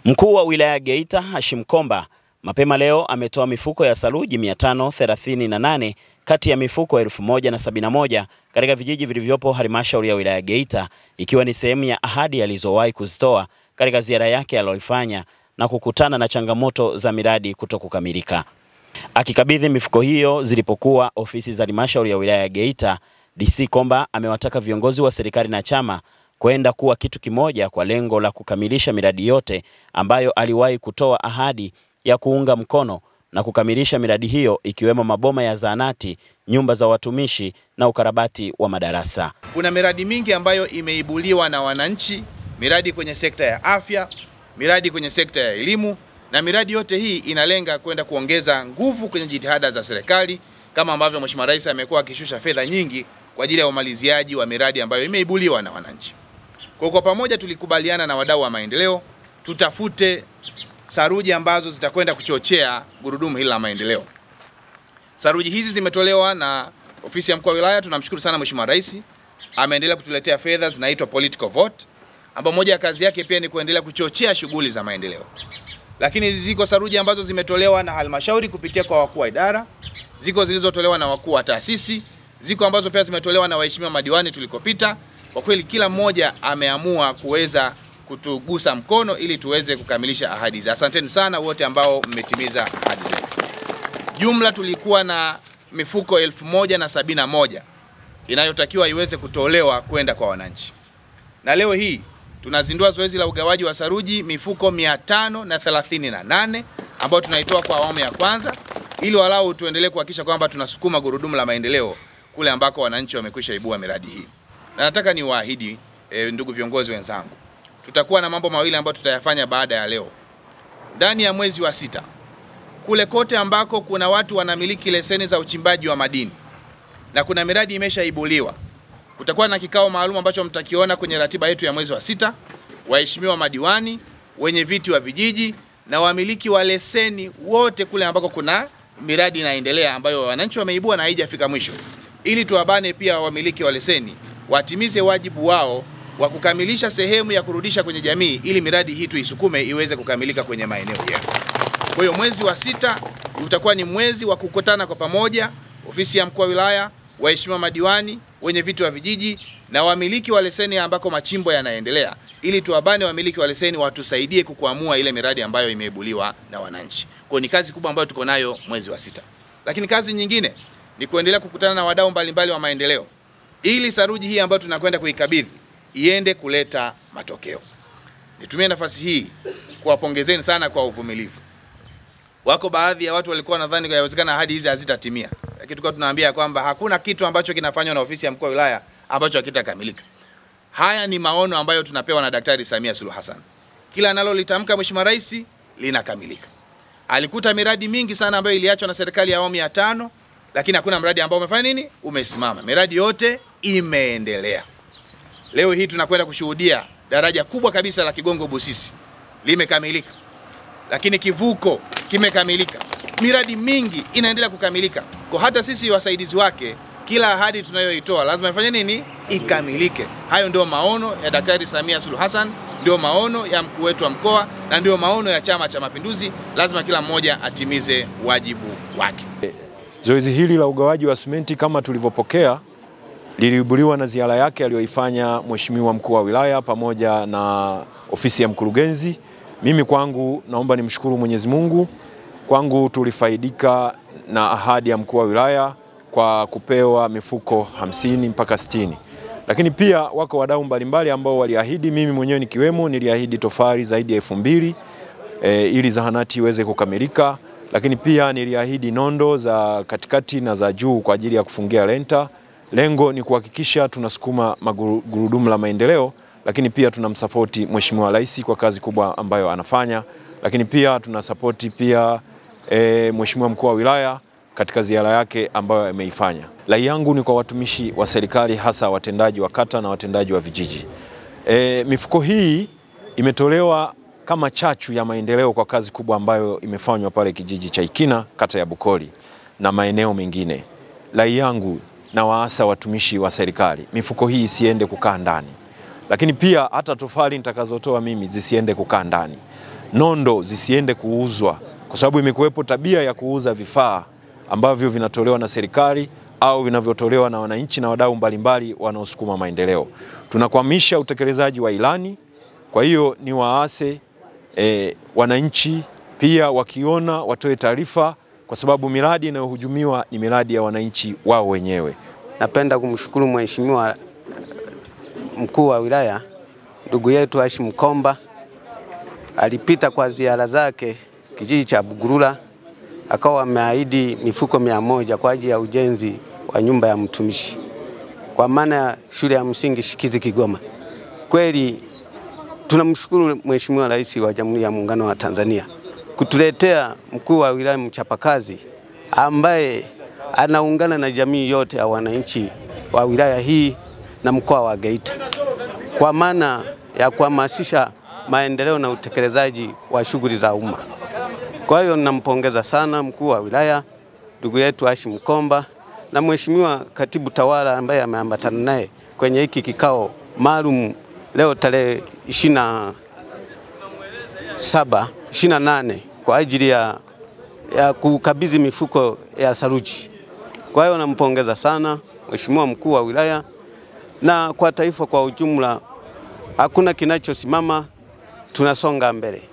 Mkuu wa wilaya Geita Hashim Komba mapema leo ametoa mifuko ya saruji 538 kati ya mifuko 1071 katika vijiji vilivyopo halmashauri ya wilaya Geita, ikiwa ni sehemu ya ahadi alizowahi kuzitoa katika ziara yake aliyoifanya na kukutana na changamoto za miradi kutokukamilika. Akikabidhi mifuko hiyo zilipokuwa ofisi za halmashauri ya wilaya Geita, DC Komba amewataka viongozi wa serikali na chama kwenda kuwa kitu kimoja kwa lengo la kukamilisha miradi yote ambayo aliwahi kutoa ahadi ya kuunga mkono na kukamilisha miradi hiyo, ikiwemo maboma ya zahanati, nyumba za watumishi na ukarabati wa madarasa. Kuna miradi mingi ambayo imeibuliwa na wananchi, miradi kwenye sekta ya afya, miradi kwenye sekta ya elimu, na miradi yote hii inalenga kwenda kuongeza nguvu kwenye jitihada za serikali, kama ambavyo Mheshimiwa Rais amekuwa akishusha fedha nyingi kwa ajili ya umaliziaji wa miradi ambayo imeibuliwa na wananchi. Kwa pamoja tulikubaliana na wadau wa maendeleo tutafute saruji ambazo zitakwenda kuchochea gurudumu hili la maendeleo. Saruji hizi zimetolewa na ofisi ya mkuu wa wilaya. Tunamshukuru sana Mheshimiwa Rais, ameendelea kutuletea fedha zinaitwa political vote, ambapo moja ya kazi yake pia ni kuendelea kuchochea shughuli za maendeleo. Lakini ziko saruji ambazo zimetolewa na halmashauri kupitia kwa wakuu wa idara, ziko zilizotolewa na wakuu wa taasisi, ziko ambazo pia zimetolewa na waheshimiwa madiwani tulikopita. Kwa kweli kila mmoja ameamua kuweza kutugusa mkono ili tuweze kukamilisha ahadi hizi. Asanteni sana wote ambao mmetimiza ahadi zetu. Jumla tulikuwa na mifuko 1071 inayotakiwa iweze kutolewa kwenda kwa wananchi. Na leo hii tunazindua zoezi la ugawaji wa saruji mifuko 538 ambayo tunaitoa kwa awamu ya kwanza, ili walau tuendelee kuhakikisha kwamba tunasukuma gurudumu la maendeleo kule ambako wananchi wamekwisha ibua miradi hii. Na nataka niwaahidi ndugu viongozi wenzangu, tutakuwa na mambo mawili ambayo tutayafanya baada ya leo. Ndani ya mwezi wa 6, kule kote ambako kuna watu wanamiliki leseni za uchimbaji wa madini na kuna miradi imeshaibuliwa, kutakuwa na kikao maalum ambacho mtakiona kwenye ratiba yetu ya mwezi wa 6. Waheshimiwa madiwani, wenye viti wa vijiji na wamiliki wa leseni wote kule ambako kuna miradi inaendelea ambayo wananchi wameibua na haijafika mwisho, ili tuwabane pia wamiliki wa leseni watimize wajibu wao wa kukamilisha sehemu ya kurudisha kwenye jamii, ili miradi hii tuisukume iweze kukamilika kwenye maeneo yetu. Kwa hiyo mwezi wa 6 utakuwa ni mwezi wa kukutana kwa pamoja, ofisi ya mkuu wa wilaya, waheshimiwa madiwani, wenye viti wa vijiji na wamiliki wa leseni ambako machimbo yanaendelea, ili tuwabane wamiliki wa leseni watusaidie kukuamua ile miradi ambayo imeibuliwa na wananchi. Kwa ni kazi kubwa ambayo tuko nayo mwezi wa 6. Lakini kazi nyingine ni kuendelea kukutana na wadau mbalimbali wa maendeleo, ili saruji hii ambayo tunakwenda kuikabidhi iende kuleta matokeo. Nitumie nafasi hii kuwapongezeni sana kwa uvumilivu. Wako baadhi ya watu walikuwa nadhani yawezekana ahadi hizi hazitatimia, lakini tulikuwa tunaambia kwamba hakuna kitu ambacho kinafanywa na ofisi ya mkuu wa wilaya ambacho hakitakamilika. Haya ni maono ambayo tunapewa na Daktari Samia Suluhu Hassan. Kila analolitamka Mheshimiwa Rais linakamilika. Alikuta miradi mingi sana ambayo iliachwa na serikali ya awamu ya 5, lakini hakuna mradi ambao umefanya nini? Umesimama. Miradi yote imeendelea. Leo hii tunakwenda kushuhudia daraja kubwa kabisa la Kigongo Busisi limekamilika. Lakini kivuko kimekamilika. Miradi mingi inaendelea kukamilika. Kwa hata sisi wasaidizi wake, kila ahadi tunayoitoa lazima ifanye nini? Ikamilike. Hayo ndio maono ya Daktari Samia Suluhu Hassan, ndio maono ya mkuu wetu wa mkoa na ndio maono ya Chama cha Mapinduzi. Lazima kila mmoja atimize wajibu wake. Zoezi hili la ugawaji wa simenti kama tulivyopokea liliibuliwa na ziara yake aliyoifanya Mheshimiwa mkuu wa wilaya pamoja na ofisi ya mkurugenzi. Mimi kwangu naomba nimshukuru Mwenyezi Mungu. Kwangu tulifaidika na ahadi ya mkuu wa wilaya kwa kupewa mifuko 50 mpaka 60. Lakini pia wako wadau mbalimbali ambao waliahidi, mimi mwenyewe nikiwemo, niliahidi tofali zaidi ya 2000 ili zahanati iweze kukamilika. Lakini pia niliahidi nondo za katikati na za juu kwa ajili ya kufungia renta. Lengo ni kuhakikisha tunasukuma gurudumu la maendeleo, lakini pia tunamsapoti Mheshimiwa Rais kwa kazi kubwa ambayo anafanya. Lakini pia tunasapoti pia Mheshimiwa mkuu wa wilaya katika ziara yake ambayo ameifanya. Rai yangu ni kwa watumishi wa serikali, hasa watendaji wa kata na watendaji wa vijiji. Mifuko hii imetolewa kama chachu ya maendeleo kwa kazi kubwa ambayo imefanywa pale kijiji cha Ikina, kata ya Bukoli na maeneo mengine. Rai yangu na waasa watumishi wa serikali, mifuko hii isiende kukaa ndani. Lakini pia hata tofali nitakazotoa mimi zisiende kukaa ndani. nondo zisiende kuuzwa, kwa sababu imekuwepo tabia ya kuuza vifaa ambavyo vinatolewa na serikali au vinavyotolewa na wananchi na wadau mbalimbali wanaosukuma maendeleo. Tunakwamisha utekelezaji wa ilani. Kwa hiyo ni waase wananchi pia wakiona watoe taarifa, kwa sababu miradi inayohujumiwa ni miradi ya wananchi wao wenyewe. Napenda kumshukuru Mheshimiwa Mkuu wa Wilaya ndugu yetu Hashim Komba. Alipita kwa ziara zake kijiji cha Bugurula, akawa ameahidi mifuko 100 kwa ajili ya ujenzi wa nyumba ya mtumishi kwa maana ya shule ya msingi Shikizi Kigoma. Kweli tunamshukuru Mheshimiwa Rais wa Jamhuri ya Muungano wa Tanzania kutuletea mkuu wa wilaya mchapakazi ambaye anaungana na jamii yote ya wananchi wa wilaya hii na mkoa wa Geita kwa maana ya kuhamasisha maendeleo na utekelezaji wa shughuli za umma. Kwa hiyo ninampongeza sana mkuu wa wilaya ndugu yetu Hashim Komba na Mheshimiwa Katibu Tawala ambaye ameambatana naye kwenye hiki kikao maalum leo tarehe 28 kwa ajili ya kukabidhi mifuko ya saruji. Kwa hiyo nampongeza sana Mheshimiwa Mkuu wa Wilaya, na kwa taifa kwa ujumla hakuna kinachosimama, tunasonga mbele.